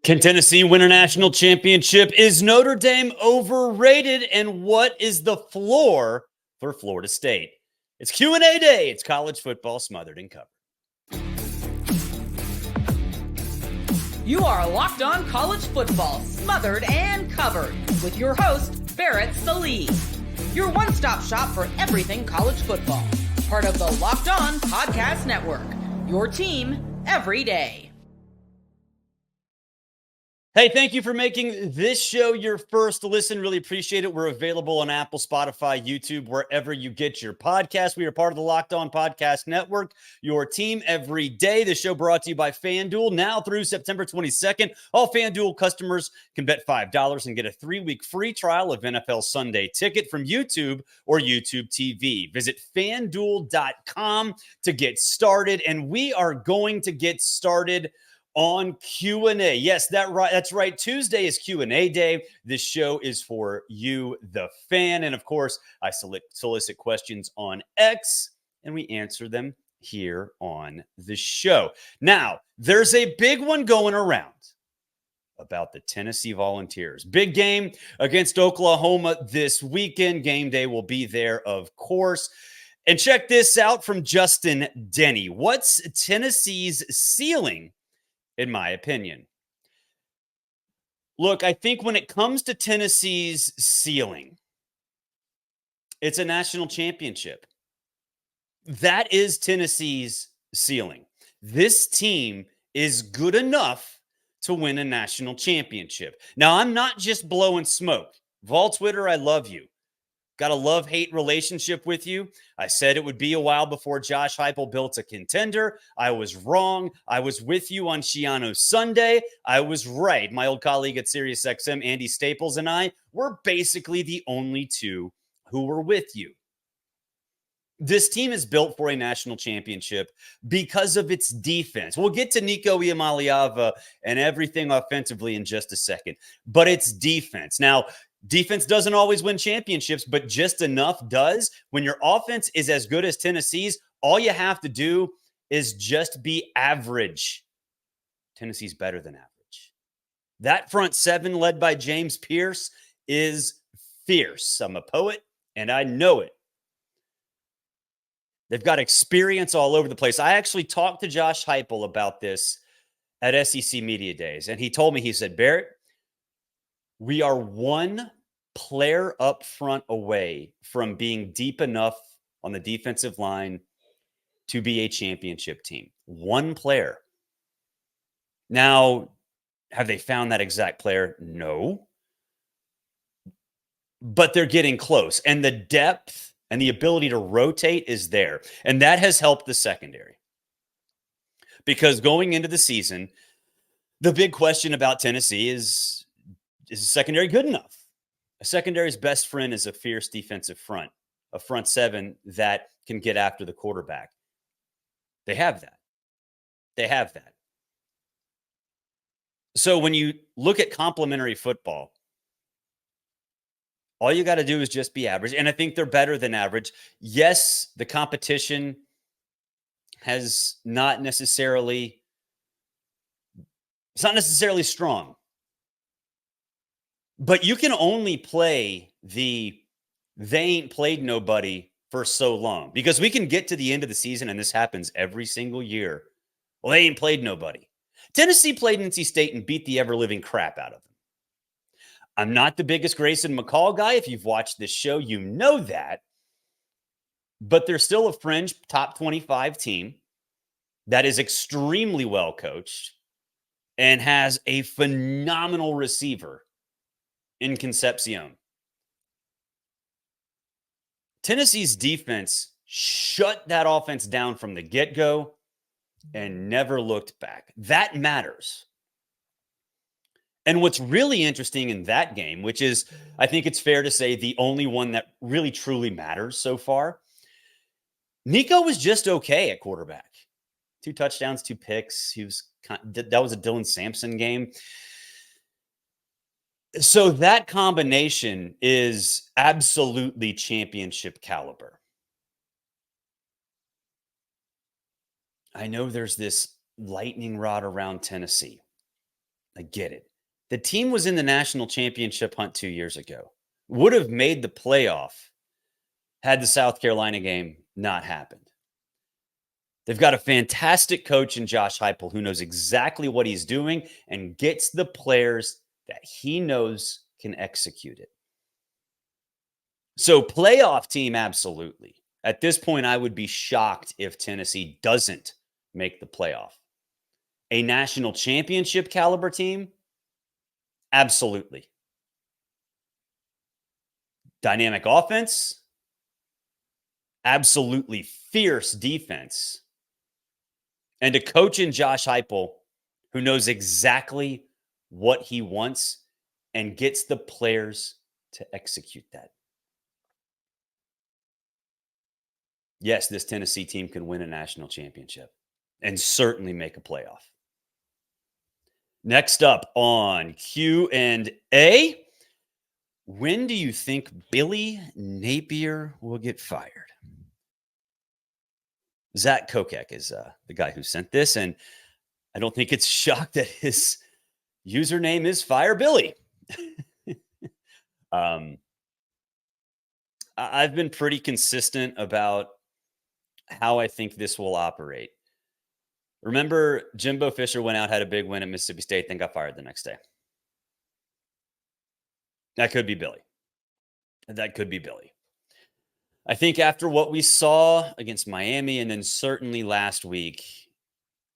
Can Tennessee win a national championship? Is Notre Dame overrated? And what is the floor for Florida State? It's Q&A day. It's college football smothered and covered. You are Locked On College Football, smothered and covered, with your host, Barrett Sallee. Your one-stop shop for everything college football. Part of the Locked On Podcast Network. Your team every day. Hey, thank you for making this show your first listen. Really appreciate it. We're available on Apple, Spotify, YouTube, wherever you get your podcast. We are part of the Locked On Podcast Network, your team every day. The show brought to you by FanDuel. Now through September 22nd, all FanDuel customers can bet $5 and get a 3-week free trial of NFL Sunday Ticket from YouTube or YouTube TV. Visit FanDuel.com to get started, and we are going to get started on Q&A. Yes, that's right. Tuesday is Q&A day. This show is for you, the fan. And of course, I solicit questions on X and we answer them here on the show. Now, there's a big one going around about the Tennessee Volunteers. Big game against Oklahoma this weekend. Game day will be there, of course. And check this out from Justin Denny. What's Tennessee's ceiling, in my opinion? Look, I think when it comes to Tennessee's ceiling, it's a national championship. That is Tennessee's ceiling. This team is good enough to win a national championship. Now, I'm not just blowing smoke. Vol Twitter, I love you. Got a love-hate relationship with you. I said it would be a while before Josh Heupel built a contender. I was wrong. I was with you on Shiano Sunday. I was right. My old colleague at SiriusXM, Andy Staples, and I were basically the only two who were with you. This team is built for a national championship because of its defense. We'll get to Nico Iamaleava and everything offensively in just a second, but it's defense. Now, defense doesn't always win championships, but just enough does. When your offense is as good as Tennessee's, all you have to do is just be average. Tennessee's better than average. That front seven led by James Pierce is fierce. I'm a poet, and I know it. They've got experience all over the place. I actually talked to Josh Heupel about this at SEC Media Days, and he told me, he said, Barrett, we are one player up front away from being deep enough on the defensive line to be a championship team. One player. Now, have they found that exact player? No. But they're getting close. And the depth and the ability to rotate is there. And that has helped the secondary. Because going into the season, the big question about Tennessee is the secondary good enough? A secondary's best friend is a fierce defensive front, a front seven that can get after the quarterback. They have that. They have that. So when you look at complementary football, all you got to do is just be average. And I think they're better than average. Yes, the competition has not necessarily, it's not necessarily strong. But you can only play they ain't played nobody for so long, because we can get to the end of the season, and this happens every single year. Well, they ain't played nobody. Tennessee played NC State and beat the ever-living crap out of them. I'm not the biggest Grayson McCall guy. If you've watched this show, you know that. But they're still a fringe top 25 team that is extremely well coached and has a phenomenal receiver in Concepcion. Tennessee's defense shut that offense down from the get-go and never looked back. That matters. And what's really interesting in that game, which is, I think it's fair to say, the only one that really truly matters so far, Nico was just okay at quarterback. 2 touchdowns, 2 picks. That was a Dylan Sampson game. So that combination is absolutely championship caliber. I know there's this lightning rod around Tennessee. I get it. The team was in the national championship hunt 2 years ago. Would have made the playoff had the South Carolina game not happened. They've got a fantastic coach in Josh Heupel who knows exactly what he's doing and gets the players that he knows can execute it. So playoff team, absolutely. At this point, I would be shocked if Tennessee doesn't make the playoff. A national championship caliber team, absolutely. Dynamic offense, absolutely fierce defense. And a coach in Josh Heupel who knows exactly what he wants and gets the players to execute that. Yes, this Tennessee team can win a national championship and certainly make a playoff. Next up on Q&A, when do you think Billy Napier will get fired? Zach Kokek is the guy who sent this, and I don't think it's shocked that his username is Fire Billy. I've been pretty consistent about how I think this will operate. Remember, Jimbo Fisher went out, had a big win at Mississippi State, then got fired the next day. That could be Billy. That could be Billy. I think after what we saw against Miami and then certainly last week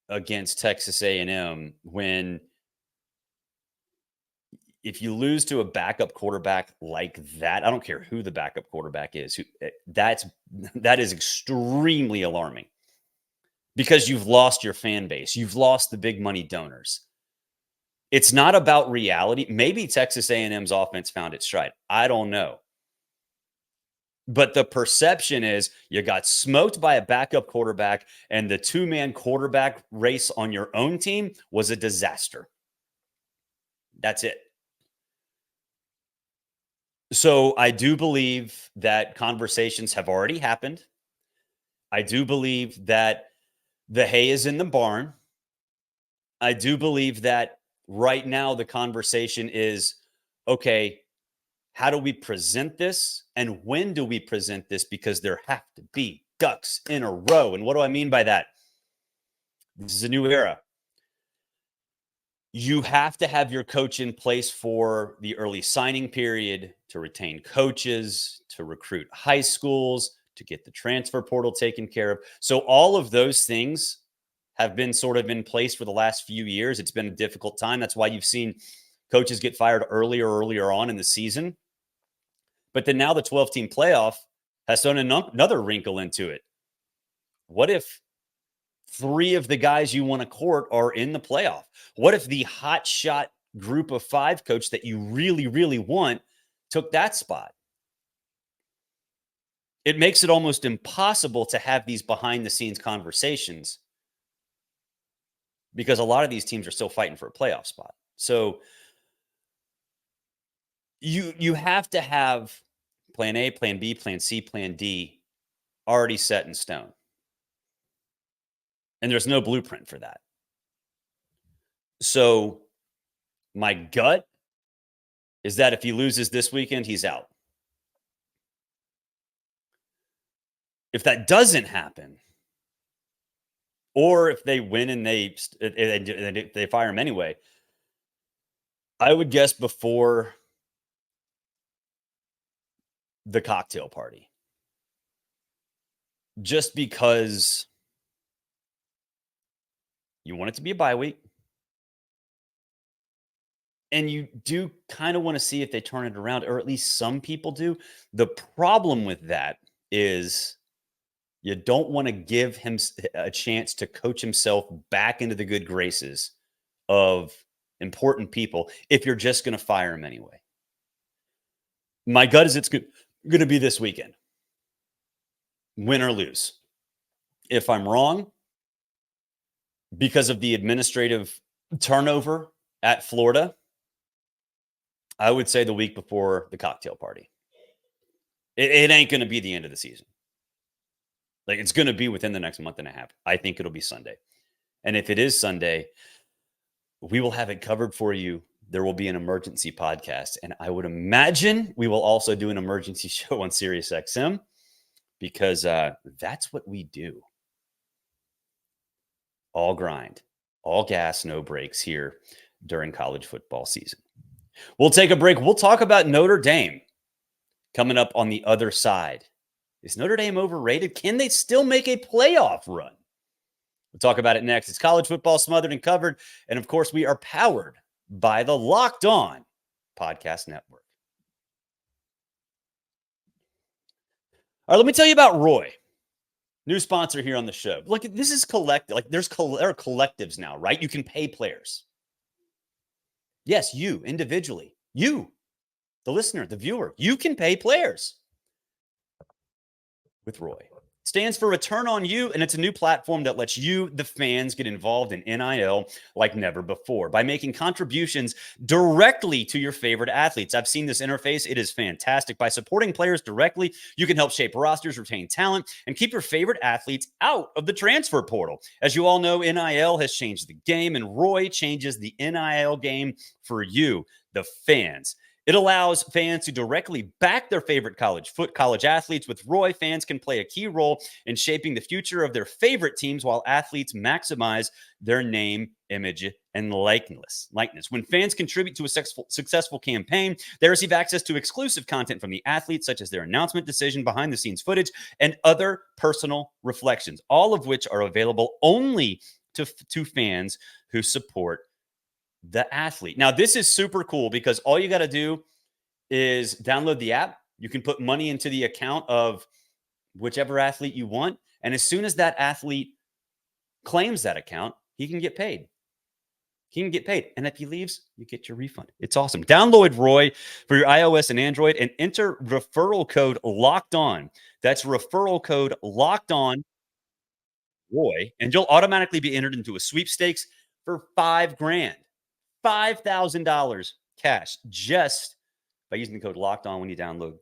against Texas A&M, when if you lose to a backup quarterback like that, I don't care who the backup quarterback is, that is extremely alarming because you've lost your fan base. You've lost the big money donors. It's not about reality. Maybe Texas A&M's offense found its stride. I don't know. But the perception is you got smoked by a backup quarterback and the two-man quarterback race on your own team was a disaster. That's it. So I do believe that conversations have already happened. I do believe that the hay is in the barn. I do believe that right now the conversation is, okay, how do we present this? And when do we present this? Because there have to be ducks in a row. And what do I mean by that? This is a new era. You have to have your coach in place for the early signing period, to retain coaches, to recruit high schools, to get the transfer portal taken care of. So all of those things have been sort of in place for the last few years. It's been a difficult time. That's why you've seen coaches get fired earlier on in the season. But then now the 12-team playoff has thrown another wrinkle into it. What if 3 of the guys you want to court are in the playoff? What if the hot shot group of 5 coach that you really, really want took that spot? It makes it almost impossible to have these behind the scenes conversations because a lot of these teams are still fighting for a playoff spot. So you have to have plan A, plan B, plan C, plan D already set in stone. And there's no blueprint for that. So my gut is that if he loses this weekend, he's out. If that doesn't happen, or if they win and they fire him anyway, I would guess before the cocktail party. Just because you want it to be a bye week. And you do kind of want to see if they turn it around, or at least some people do. The problem with that is you don't want to give him a chance to coach himself back into the good graces of important people if you're just going to fire him anyway. My gut is it's going to be this weekend. Win or lose. If I'm wrong, because of the administrative turnover at Florida, I would say the week before the cocktail party. It ain't going to be the end of the season. Like, it's going to be within the next month and a half. I think it'll be Sunday. And if it is Sunday, we will have it covered for you. There will be an emergency podcast. And I would imagine we will also do an emergency show on SiriusXM because that's what we do. All grind, all gas, no breaks here during college football season. We'll take a break. We'll talk about Notre Dame coming up on the other side. Is Notre Dame overrated? Can they still make a playoff run? We'll talk about it next. It's college football smothered and covered. And of course, we are powered by the Locked On Podcast Network. All right, let me tell you about Roy. New sponsor here on the show. Look, this is collective. Like there are collectives now, right? You can pay players. Yes, you individually, you, the listener, the viewer, you can pay players with Roy. It stands for Return on You, and it's a new platform that lets you, the fans, get involved in NIL like never before by making contributions directly to your favorite athletes. I've seen this interface. It is fantastic. By supporting players directly, you can help shape rosters, retain talent, and keep your favorite athletes out of the transfer portal. As you all know, NIL has changed the game, and Roy changes the NIL game for you, the fans. It allows fans to directly back their favorite college athletes. With Roy, fans can play a key role in shaping the future of their favorite teams while athletes maximize their name, image, and likeness. When fans contribute to a successful campaign, they receive access to exclusive content from the athletes, such as their announcement decision, behind-the-scenes footage, and other personal reflections, all of which are available only to fans who support the athlete. Now, this is super cool because all you got to do is download the app. You can put money into the account of whichever athlete you want. And as soon as that athlete claims that account, he can get paid. And if he leaves, you get your refund. It's awesome. Download Roy for your iOS and Android and enter referral code Locked On. That's referral code Locked On Roy. And you'll automatically be entered into a sweepstakes for $5,000. $5,000 cash just by using the code Locked On when you download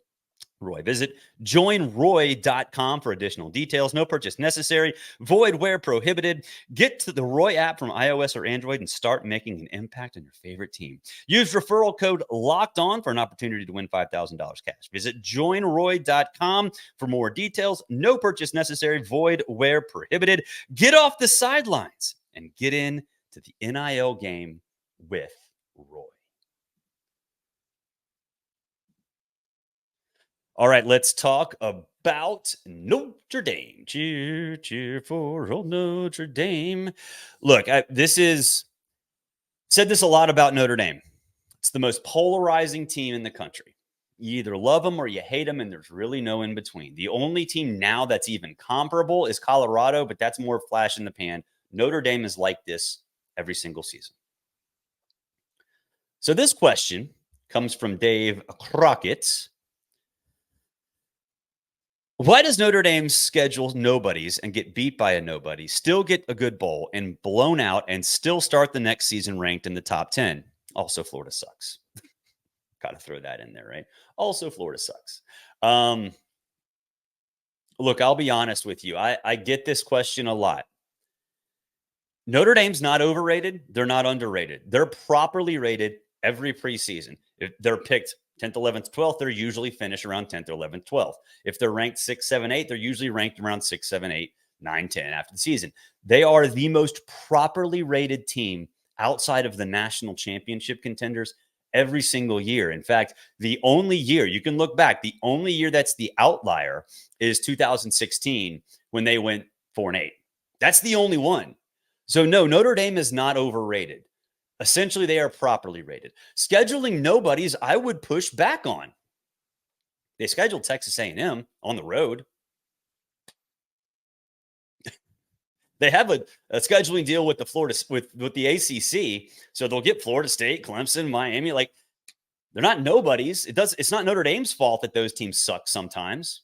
Roy. Visit joinroy.com for additional details. No purchase necessary. Void where prohibited. Get to the Roy app from iOS or Android and start making an impact on your favorite team. Use referral code Locked On for an opportunity to win $5,000 cash. Visit joinroy.com for more details. No purchase necessary. Void where prohibited. Get off the sidelines and get in to the NIL game with Roy. All right, let's talk about Notre Dame. Cheer, cheer for old Notre Dame. Look, said this a lot about Notre Dame. It's the most polarizing team in the country. You either love them or you hate them, and there's really no in between. The only team now that's even comparable is Colorado, but that's more flash in the pan. Notre Dame is like this every single season. So this question comes from Dave Crockett. Why does Notre Dame schedule nobodies and get beat by a nobody, still get a good bowl and blown out and still start the next season ranked in the top 10? Also, Florida sucks. Got to throw that in there, right? Also, Florida sucks. Look, I'll be honest with you. I get this question a lot. Notre Dame's not overrated. They're not underrated. They're properly rated every preseason. If they're picked 10th, 11th, 12th, they're usually finish around 10th, 11th, 12th. If they're ranked 6, 7, 8, they're usually ranked around 6, 7, 8, 9, 10 after the season. They are the most properly rated team outside of the national championship contenders every single year. In fact, the only year, you can look back, the only year that's the outlier is 2016 when they went 4-8. That's the only one. So no, Notre Dame is not overrated. Essentially, they are properly rated. Scheduling nobodies, I would push back on. They scheduled Texas A&M on the road. They have a scheduling deal with the the ACC, so they'll get Florida State, Clemson, Miami. Like, they're not nobodies. It's not Notre Dame's fault that those teams suck sometimes.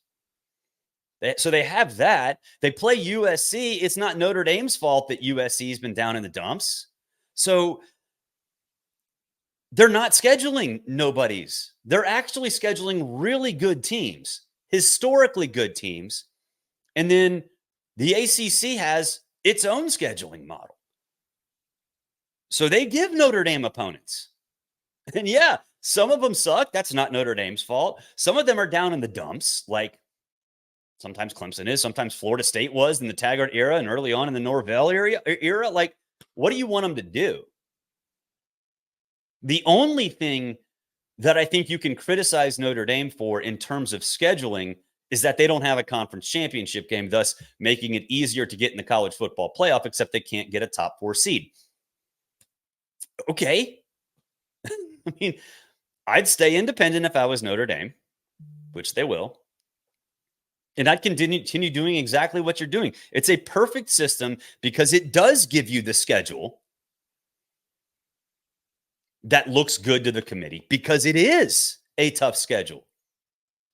So they have that. They play USC. It's not Notre Dame's fault that USC has been down in the dumps. So they're not scheduling nobodies. They're actually scheduling really good teams, historically good teams. And then the ACC has its own scheduling model. So they give Notre Dame opponents. And yeah, some of them suck. That's not Notre Dame's fault. Some of them are down in the dumps, like sometimes Clemson is, sometimes Florida State was in the Taggart era and early on in the Norvell era. Like, what do you want them to do? The only thing that I think you can criticize Notre Dame for in terms of scheduling is that they don't have a conference championship game, thus making it easier to get in the college football playoff, except they can't get a top 4 seed. Okay. I mean, I'd stay independent if I was Notre Dame, which they will. And I'd continue doing exactly what you're doing. It's a perfect system because it does give you the schedule that looks good to the committee because it is a tough schedule.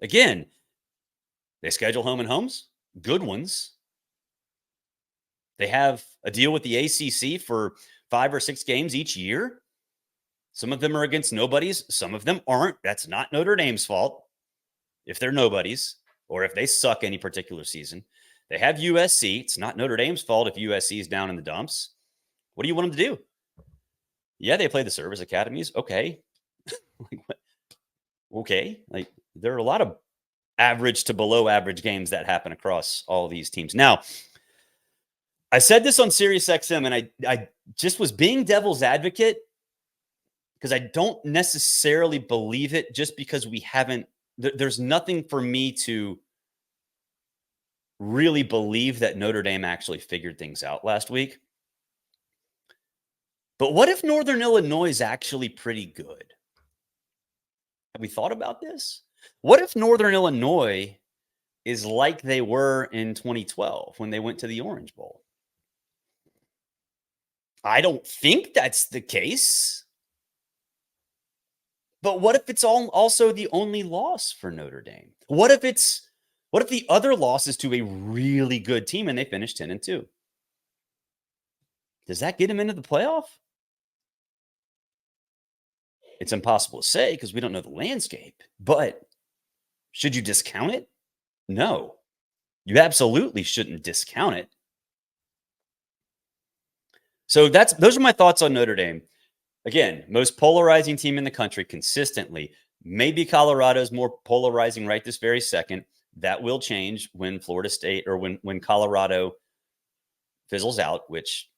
Again, they schedule home and homes, good ones. They have a deal with the ACC for 5 or 6 games each year. Some of them are against nobodies. Some of them aren't. That's not Notre Dame's fault if they're nobodies or if they suck any particular season. They have USC. It's not Notre Dame's fault if USC is down in the dumps. What do you want them to do? Yeah, they play the service academies. Okay. Okay. Like, there are a lot of average to below average games that happen across all these teams. Now, I said this on SiriusXM, and I just was being devil's advocate because I don't necessarily believe it just because we haven't, there's nothing for me to really believe that Notre Dame actually figured things out last week. But what if Northern Illinois is actually pretty good? Have we thought about this? What if Northern Illinois is like they were in 2012 when they went to the Orange Bowl? I don't think that's the case. But what if it's also the only loss for Notre Dame? What if the other loss is to a really good team and they finish 10-2? Does that get them into the playoff? It's impossible to say because we don't know the landscape. But should you discount it? No. You absolutely shouldn't discount it. So those are my thoughts on Notre Dame. Again, most polarizing team in the country consistently. Maybe Colorado's more polarizing right this very second. That will change when Florida State or when Colorado fizzles out, which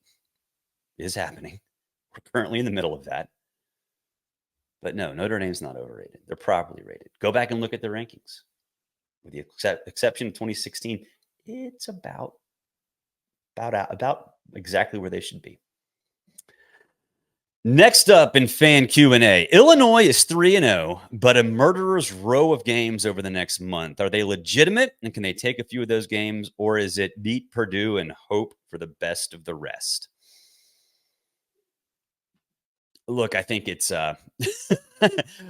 is happening. We're currently in the middle of that. But no, Notre Dame's not overrated. They're properly rated. Go back and look at the rankings. With the exception of 2016, it's about exactly where they should be. Next up in fan Q&A, Illinois is 3-0, but a murderer's row of games over the next month. Are they legitimate, and can they take a few of those games, or is it beat Purdue and hope for the best of the rest? Look, I think it's I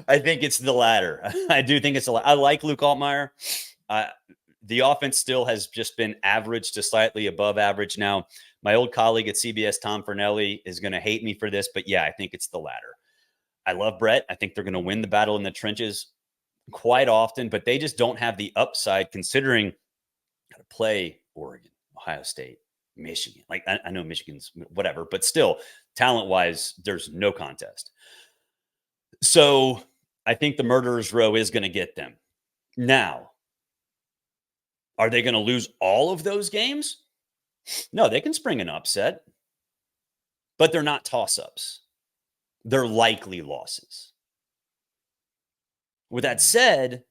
think it's the latter. I do think it's I like Luke Altmaier. The offense still has just been average to slightly above average. Now, my old colleague at CBS, Tom Fernelli, is going to hate me for this, but yeah, I think it's the latter. I love Brett. I think they're going to win the battle in the trenches quite often, but they just don't have the upside considering how to play Oregon, Ohio State, Michigan. Like, I know Michigan's whatever, but still, talent-wise, there's no contest. So I think the murderer's row is going to get them. Now, are they going to lose all of those games? No, they can spring an upset, but they're not toss-ups. They're likely losses. With that said,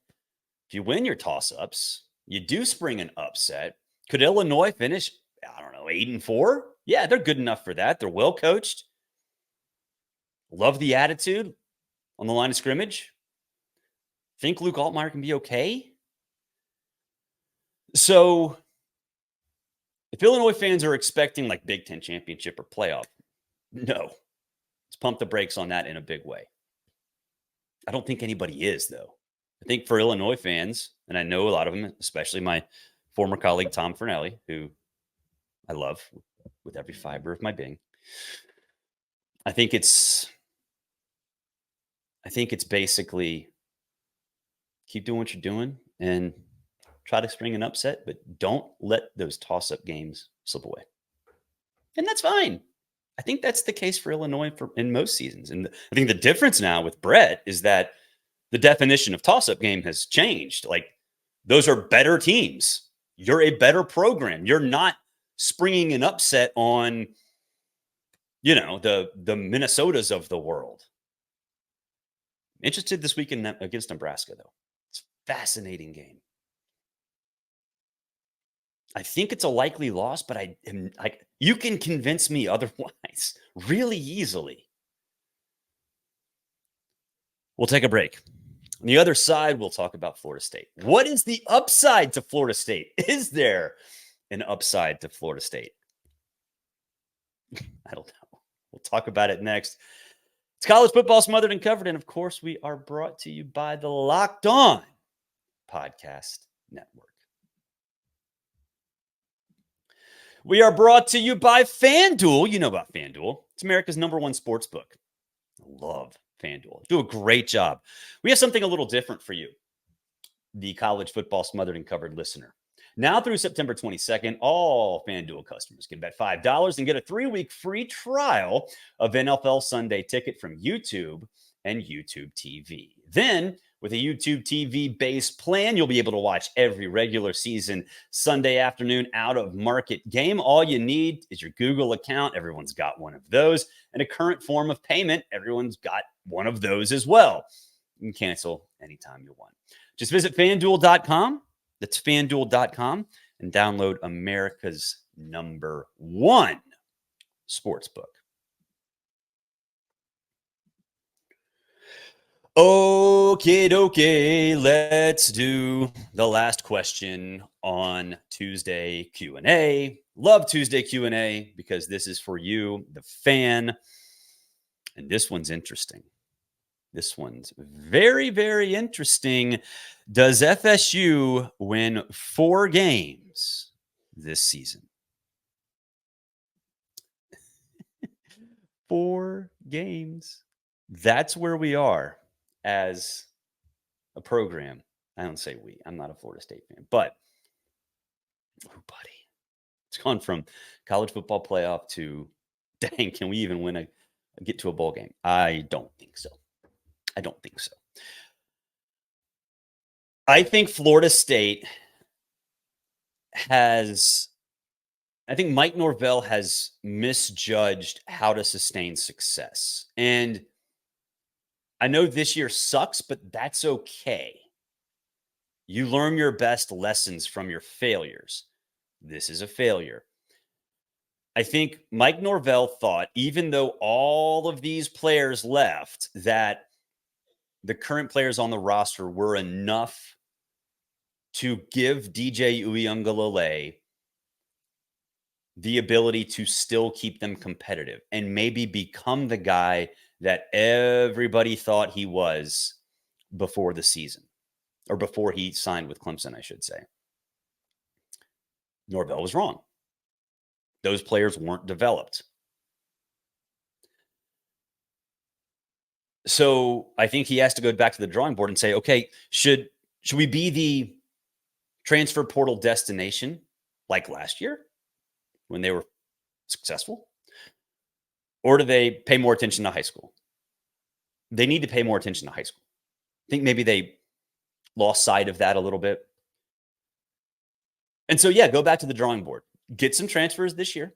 if you win your toss-ups, you do spring an upset. Could Illinois finish, 8-4? Yeah, they're good enough for that. They're well coached. Love the attitude on the line of scrimmage. Think Luke Altmaier can be okay. So if Illinois fans are expecting like Big Ten championship or playoff, no. Let's pump the brakes on that in a big way. I don't think anybody is, though. I think for Illinois fans, and I know a lot of them, especially my former colleague Tom Fernelli, who I love with every fiber of my being, I think it's basically keep doing what you're doing and try to spring an upset, but don't let those toss-up games slip away. And that's fine. I think that's the case for Illinois in most seasons. And I think the difference now with Brett is that the definition of toss-up game has changed. Like, those are better teams. You're a better program. You're not springing an upset on, the Minnesotas of the world. Interested this weekend against Nebraska, though. It's a fascinating game. I think it's a likely loss, but you can convince me otherwise really easily. We'll take a break. On the other side, we'll talk about Florida State. What is the upside to Florida State? Is there an upside to Florida State? I don't know. We'll talk about it next. It's College Football Smothered and Covered. And of course, we are brought to you by the Locked On Podcast Network. We are brought to you by FanDuel. You know about FanDuel. It's America's #1 sports book. I love FanDuel. Do a great job. We have something a little different for you, the College Football Smothered and Covered listener. Now through September 22nd, all FanDuel customers can bet $5 and get a 3-week free trial of NFL Sunday Ticket from YouTube and YouTube TV. Then, with a YouTube TV-based plan, you'll be able to watch every regular season Sunday afternoon out-of-market game. All you need is your Google account. Everyone's got one of those. And a current form of payment. Everyone's got one of those as well. You can cancel anytime you want. Just visit FanDuel.com. That's FanDuel.com. And download America's #1 sportsbook. Okay, let's do the last question on Tuesday Q&A. Love Tuesday Q&A because this is for you, the fan. And this one's interesting. This one's very, very interesting. Does FSU win 4 games this season? 4 games. That's where we are as a program. I don't say we. I'm not a Florida State fan. But, oh, buddy. It's gone from college football playoff to, dang, can we even get to a bowl game? I don't think so. I think Florida State I think Mike Norvell has misjudged how to sustain success. And I know this year sucks, but that's okay. You learn your best lessons from your failures. This is a failure. I think Mike Norvell thought, even though all of these players left, that the current players on the roster were enough to give DJ Uiagalelei the ability to still keep them competitive and maybe become the guy that everybody thought he was before the season, or before he signed with Clemson, I should say. Norvell was wrong. Those players weren't developed. So I think he has to go back to the drawing board and say, okay, should we be the transfer portal destination like last year when they were successful? Or do they pay more attention to high school? They need to pay more attention to high school. I think maybe they lost sight of that a little bit. And so, yeah, go back to the drawing board. Get some transfers this year.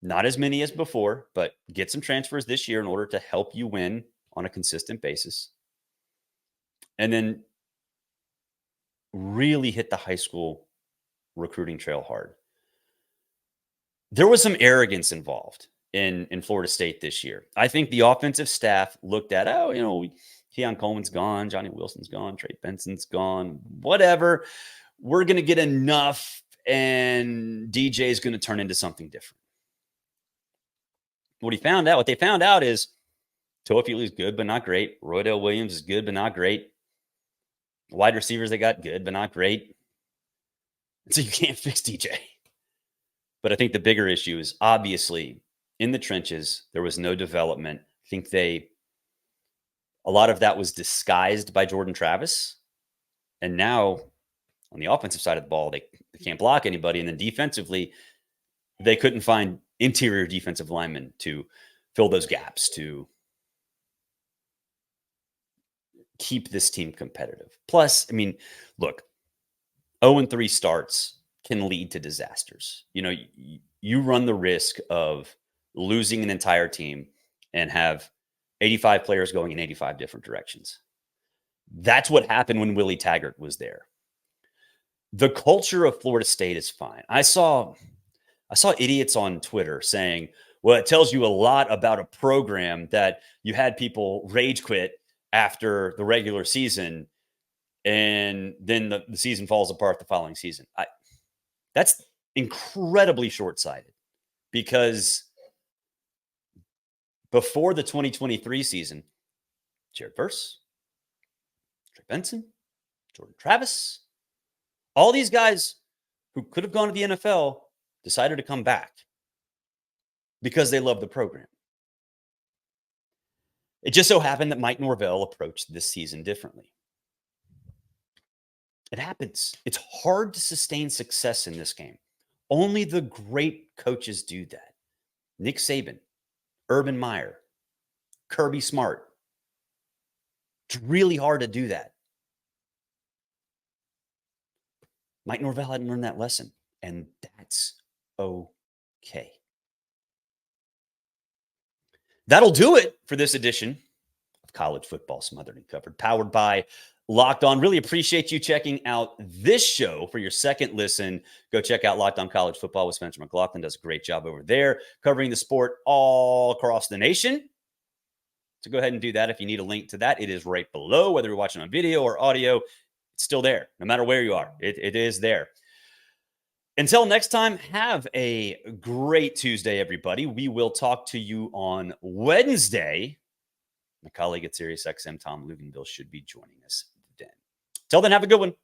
Not as many as before, but get some transfers this year in order to help you win on a consistent basis. And then really hit the high school recruiting trail hard. There was some arrogance involved in Florida State this year. I think the offensive staff looked at, Keon Coleman's gone, Johnny Wilson's gone, Trey Benson's gone, whatever. We're going to get enough, and DJ is going to turn into something different. What they found out is Toafili is good, but not great. Roydell Williams is good, but not great. Wide receivers they got good, but not great. So you can't fix DJ. But I think the bigger issue is obviously in the trenches, there was no development. I think a lot of that was disguised by Jordan Travis. And now on the offensive side of the ball, they can't block anybody. And then defensively, they couldn't find interior defensive linemen to fill those gaps, to keep this team competitive. Plus, I mean, look, 0-3 starts can lead to disasters. You know, you run the risk of losing an entire team and have 85 players going in 85 different directions. That's what happened when Willie Taggart was there. The culture of Florida State is fine. I saw idiots on Twitter saying, well, it tells you a lot about a program that you had people rage quit after the regular season, and then the season falls apart the following season. That's incredibly short-sighted, because before the 2023 season, Jared Verse, Trey Benson, Jordan Travis, all these guys who could have gone to the NFL decided to come back because they love the program. It just so happened that Mike Norvell approached this season differently. It happens. It's hard to sustain success in this game. Only the great coaches do that. Nick Saban, Urban Meyer, Kirby Smart. It's really hard to do that. Mike Norvell hadn't learned that lesson, and that's okay. That'll do it for this edition of College Football Smothered and Covered, powered by Locked On. Really appreciate you checking out this show for your second listen. Go check out Locked On College Football with Spencer McLaughlin. Does a great job over there covering the sport all across the nation. So go ahead and do that. If you need a link to that, it is right below. Whether you're watching on video or audio, it's still there. No matter where you are, it is there. Until next time, have a great Tuesday, everybody. We will talk to you on Wednesday. My colleague at SiriusXM, Tom Luganville, should be joining us then. Till then, have a good one.